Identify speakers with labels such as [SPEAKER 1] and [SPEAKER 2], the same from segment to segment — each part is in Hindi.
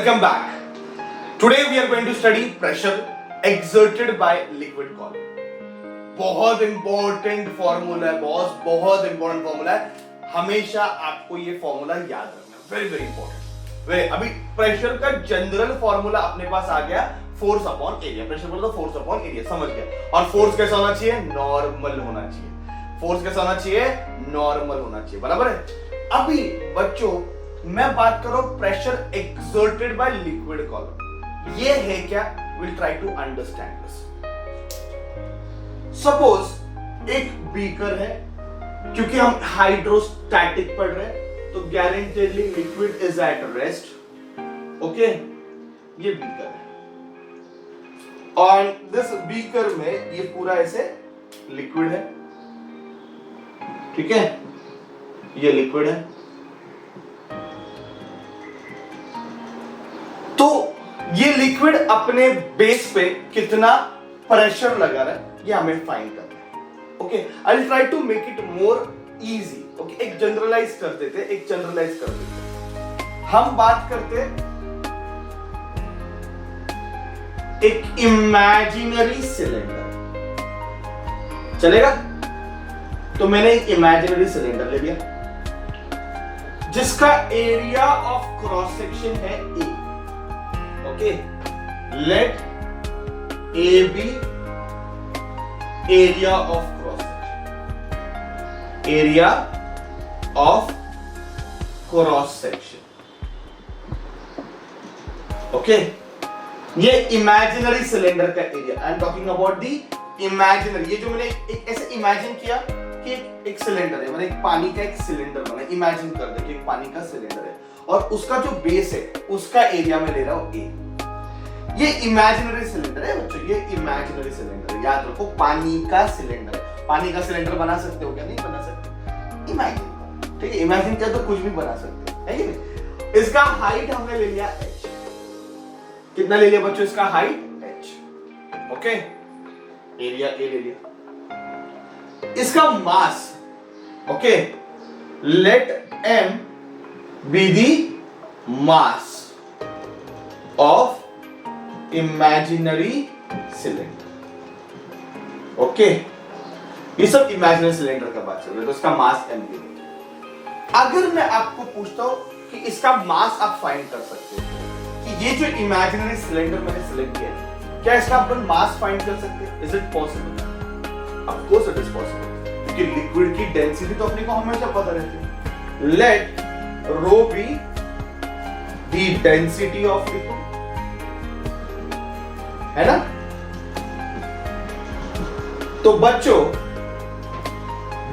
[SPEAKER 1] Welcome back. Today we are going to study pressure exerted by liquid column. बहुत इंपॉर्टेंट फॉर्मूला है बॉस, बहुत इंपॉर्टेंट फॉर्मूला है. हमेशा आपको ये फॉर्मूला याद रखना, वेरी वेरी इंपॉर्टेंट. अभी प्रेशर का जनरल फॉर्मूला अपने पास आ गया, फोर्स अपॉन एरिया. प्रेशर बोला तो फोर्स अपॉन एरिया, समझ गया. और फोर्स कैसा होना चाहिए? नॉर्मल होना चाहिए. फोर्स कैसा होना चाहिए? नॉर्मल होना चाहिए, बराबर है. अभी बच्चों मैं बात करूं pressure exerted by liquid column, ये है क्या? Will try to understand this. Suppose एक बीकर है, क्योंकि हम हाइड्रोस्टैटिक पढ़ रहे हैं तो guaranteedly liquid is at rest. Okay, ये बीकर है और दिस बीकर में ये पूरा ऐसे लिक्विड है. ठीक है, ये लिक्विड है. तो ये लिक्विड अपने बेस पे कितना प्रेशर लगा रहा है ये हमें फाइंड करना है. Okay, I will try to make it more easy. Okay, एक जनरलाइज कर देते, हम बात करते एक इमेजिनरी सिलेंडर. चलेगा? तो मैंने एक इमेजिनरी सिलेंडर ले लिया जिसका एरिया ऑफ क्रॉस सेक्शन है A. Okay, let A be area of cross section, area of cross section. Okay, ये इमेजिनरी सिलेंडर का area. I am talking about the imaginary. ये जो मैंने एक ऐसे इमेजिन किया कि एक सिलेंडर है, मैंने एक पानी का एक सिलेंडर बना. इमेजिन कर दे कि एक पानी का सिलेंडर है और उसका जो बेस है उसका एरिया में ले रहा हूं ए. ये इमेजिनरी सिलेंडर है बच्चों, ये इमेजिनरी सिलेंडर है. याद रखो, पानी का सिलेंडर है. पानी का सिलेंडर बना सकते हो क्या? नहीं बना सकते. इमेजिन, ठीक है, इमेजिन किया तो कुछ भी बना सकते हो, है कि नहीं? इसका हाइट हमने ले लिया h. कितना ले लिया बच्चों इसका height? h. Okay, area A ले लिया. इसका mass, okay, let m be the mass of imaginary cylinder. Okay, ये सब इमेजिनरी सिलेंडर का बात चल रहा है तो इसका मास m भी. अगर मैं आपको पूछता हूं कि इसका मास आप फाइंड कर सकते हो कि ये जो इमेजिनरी सिलेंडर मैंने सिलेक्ट किया है, क्या इसका अपन मास फाइंड कर सकते हैं? Is it possible? Of course it is possible, क्योंकि लिक्विड की डेंसिटी तो अपने को हमेशा पता रहती है. Let rho be the density of liquid, है ना? तो बच्चों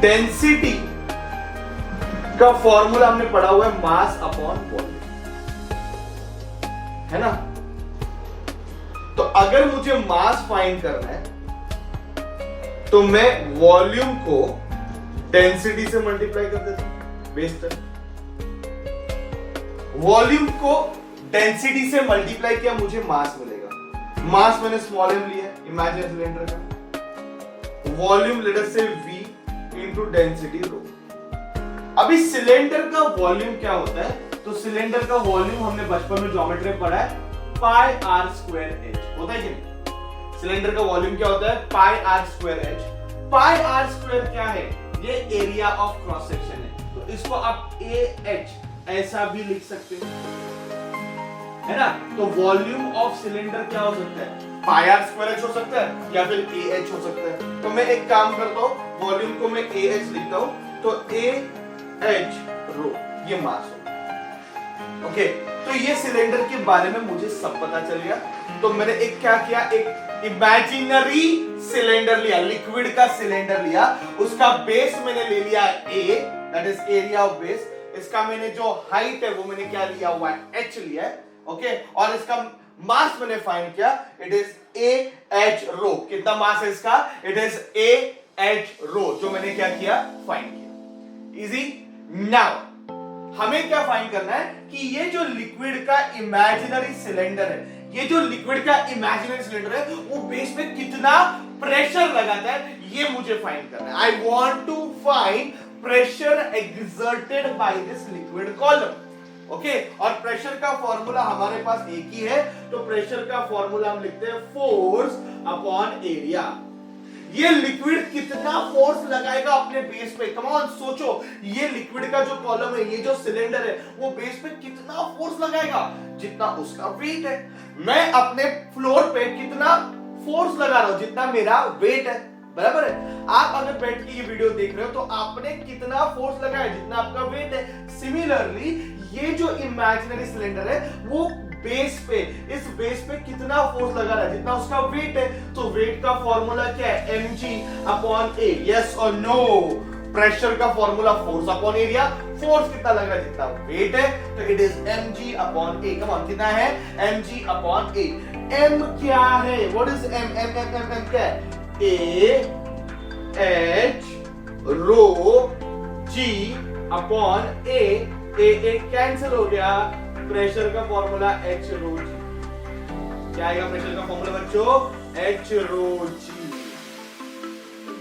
[SPEAKER 1] डेंसिटी का फॉर्मूला हमने पढ़ा हुआ है मास अपॉन वॉल्यूम, है ना? तो अगर मुझे मास फाइंड करना है तो मैं वॉल्यूम को डेंसिटी से मल्टीप्लाई कर देता हूं. बेस टेन, वॉल्यूम को डेंसिटी से मल्टीप्लाई किया, मुझे मास मिलेगा. मास मैंने स्मॉल m लिया इमेजिनरी सिलेंडर का. वॉल्यूम लेट अस से v इनटू डेंसिटी रो. अभी सिलेंडर का वॉल्यूम क्या होता है? तो सिलेंडर का वॉल्यूम हमने बचपन में ज्योमेट्री में पढ़ा है, पाई आर स्क्वायर h होता है कि नहीं? सिलेंडर का वॉल्यूम क्या होता है? Pi r square h. Pi r square क्या है? ये एरिया ऑफ क्रॉस सेक्शन है. तो इसको आप AH ऐसा भी लिख सकते हो, है ना? तो वॉल्यूम ऑफ सिलेंडर क्या हो सकता है? पाई आर स्क्वायर h हो सकता है या फिर AH हो सकता है. तो मैं एक काम करता हूं, वॉल्यूम को मैं AH लिखता हूं, तो AH रो ये मास हो. ओके, तो ये सिलेंडर के बारे में मुझे सब पता चल गया. तो मैंने एक क्या किया, एक इमेजिनरी सिलेंडर लिया, लिक्विड का सिलेंडर लिया, उसका बेस मैंने ले लिया A, that is area of base. इसका मैंने जो हाइट है वो मैंने क्या लिया हुआ है? h लिया है. ओके, और इसका मास मैंने फाइंड किया, इट इज AH रो. कितना मास है इसका? इट इज AH रो, जो मैंने क्या किया? फाइंड किया. इजी. नाउ हमें क्या फाइंड करना है कि ये जो लिक्विड का इमेजिनरी सिलेंडर है, ये जो लिक्विड का इमेजिनरी सिलेंडर है वो बेस पे कितना प्रेशर लगाता है, ये मुझे फाइंड करना है. I want to find pressure exerted by this liquid column. Okay और प्रेशर का फॉर्मूला हमारे पास एक ही है, तो प्रेशर का फॉर्मूला हम लिखते हैं फोर्स अपॉन एरिया। ये लिक्विड कितना फोर्स लगाएगा अपने बेस पे, कम ऑन सोचो, ये लिक्विड का जो कॉलम है, ये जो सिलेंडर है, वो बेस पे कितना फोर्स लगाएगा, जितना उसका वेट है। मैं अपने फ्लोर पे कितना फोर्स लगा रहा हूं, जितना मेरा वेट है, बराबर है। आप अगर बैठ के ये वीडियो देख रहे हो तो आपने कितना फोर्स लगाया, जितना आपका वेट है। सिमिलरली ये जो इमेजिनरी सिलेंडर है वो बेस पे, इस बेस पे कितना फोर्स लगा रहा है, जितना उसका वेट है। तो वेट का फॉर्मूला क्या है, mg अपॉन a। यस और नो? प्रेशर का formula force upon area, force कितना लग रहा है, जितना वेट है, तो it is mg upon a। Come on, कितना है, mg अपॉन a। m क्या है, व्हाट इज m? m क्या है, a h rho g upon a cancel हो गया, प्रेशर का फॉर्मूला h रो g। क्या आएगा प्रेशर का फॉर्मूला बच्चों, h रो g।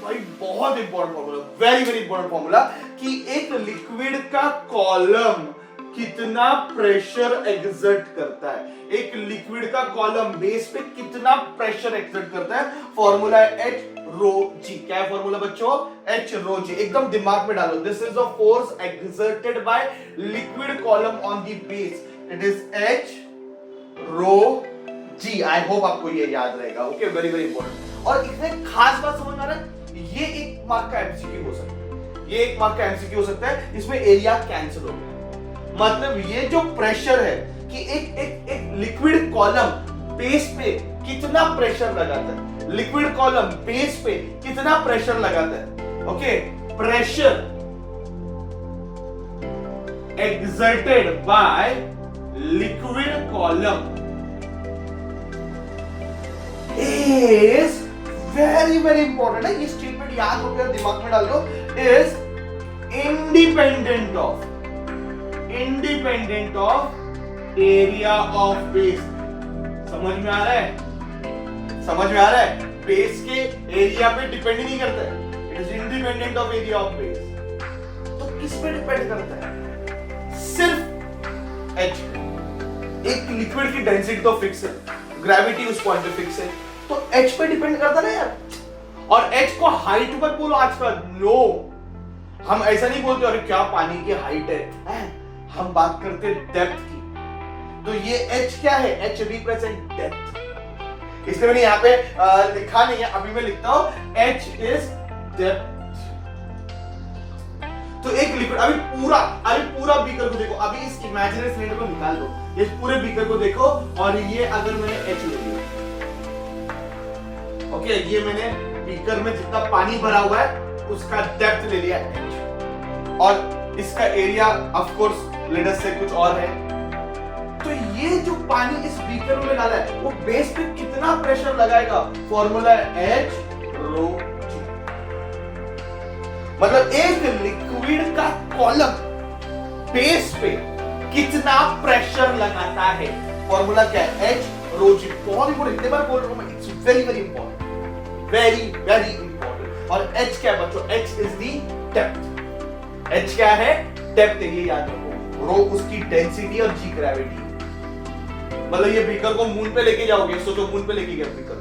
[SPEAKER 1] भाई बहुत important formula, very very important formula, कि एक लिक्विड का कॉलम कितना प्रेशर एक्सर्ट करता है। एक लिक्विड का कॉलम बेस पे कितना प्रेशर एक्सर्ट करता है, फॉर्मूला है h रो g। क्या है फॉर्मूला बच्चों, h रो g। एकदम दिमाग में डालो, this is the force exerted by liquid column on the base, it is h rho g। I hope आपको ये याद रहेगा। Okay, very very important. और इसमें खास बात समझ में आ रहा है, ये एक मार्क का एमसीक्यू हो सकता है, ये एक मार्क का एमसीक्यू हो सकता है, इसमें एरिया कैंसिल हो गया। मतलब ये जो प्रेशर है कि एक लिक्विड कॉलम बेस पे कितना प्रेशर लगाता है, लिक्विड कॉलम बेस पे कितना प्रेशर लगाता है। Okay, pressure exerted by liquid column is very very important है। ये स्टेटमेंट याद हो गया, दिमाग में डाल दो, is independent of area of base. समझ में आ रहा है, समझ में आ रहा है, बेस के एरिया पे डिपेंड नहीं करता है, it is independent of area of base. तो किस पे डिपेंड करता है, सिर्फ h। एक लिक्विड की डेंसिटी तो फिक्स है, ग्रेविटी उस पॉइंट पे फिक्स है, तो h पे डिपेंड करता ना यार। और h को हाइट मत बोलो आजकल, नो, हम ऐसा नहीं बोलते अरे क्या पानी की हाइट है, हम बात करते हैं डेप्थ की। तो ये h क्या है, h रिप्रेजेंट डेप्थ। इसलिए मैंने यहाँ पे लिखा नहीं है, अभी मैं लिखता हूं h इज डेप्थ। तो एक लिक्विड, अभी पूरा बीकर को देखो, अभी इस इमेजिनरी सिलेंडर को निकाल दो, ये पूरे बीकर को देखो, और ये अगर मैंने h ले लिया, ओके, ये मैंने बीकर में जितना पानी भरा हुआ है उसका डेप्थ ले लिया h, और इसका area of course let us से कुछ और है। तो ये जो पानी इस बीकर में डाला है वो बेस पे कितना प्रेशर लगाएगा, फॉर्मूला है h रो g। मतलब एक लिक्विड का कॉलम बेस पे कितना प्रेशर लगाता है, फॉर्मूला क्या है, h रो g। बहुत इंपॉर्टेंट, इतने बार बोल रहा हूं मैं, it's very very important, very very important. और h क्या है बच्चों, h is the depth. h क्या है, डेप्थ है, ये याद रखो। रो उसकी डेंसिटी और g ग्रेविटी। मतलब ये बीकर को मून पे लेके जाओगे, सोचो मून पे लेके गया बीकर,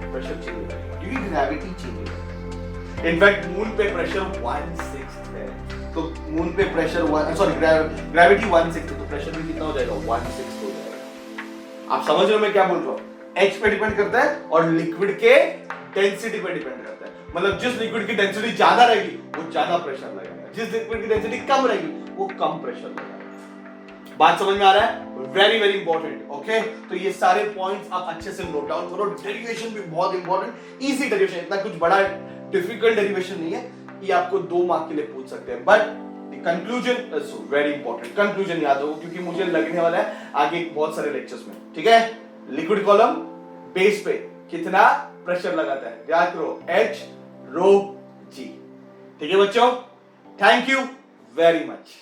[SPEAKER 1] प्रेशर चेंज हो जाएगा क्योंकि ग्रेविटी चेंज हो जाएगी। इनफैक्ट मून पे प्रेशर 1/6 है, तो मून पे प्रेशर ग्रेविटी 1/6 है, तो प्रेशर भी कितना हो जाएगा, 1/6 हो जाएगा। आप समझ रहे हो मैं क्या बोल रहा हूं, h पे डिपेंड करता है और लिक्विड के डेंसिटी पे डिपेंड करता है। मतलब जिस लिक्विड की डेंसिटी ज्यादा रहेगी वो ज्यादा प्रेशर लगाएगा, जिस लिक्विड की डेंसिटी कम रहेगी वो कम प्रेशर लगाएगा। बात समझ में आ रहा है, वेरी वेरी इंपॉर्टेंट। ओके, तो ये सारे पॉइंट्स आप अच्छे से नोट डाउन करो। डेरिवेशन भी बहुत इंपॉर्टेंट, इजी डेरिवेशन, इतना कुछ बड़ा डिफिकल्ट डेरिवेशन नहीं है, ये आपको 2 मार्क के लिए पूछ सकते हैं, but conclusion is very important. Conclusion याद हो, क्योंकि मुझे लगने वाला है आगे बहुत सारे लेक्चर्स में, ठीक है। लिक्विड कॉलम बेस पे कितना प्रेशर लगाता है, याद करो, h रो g। ठीक है बच्चों, थैंक यू वेरी मच।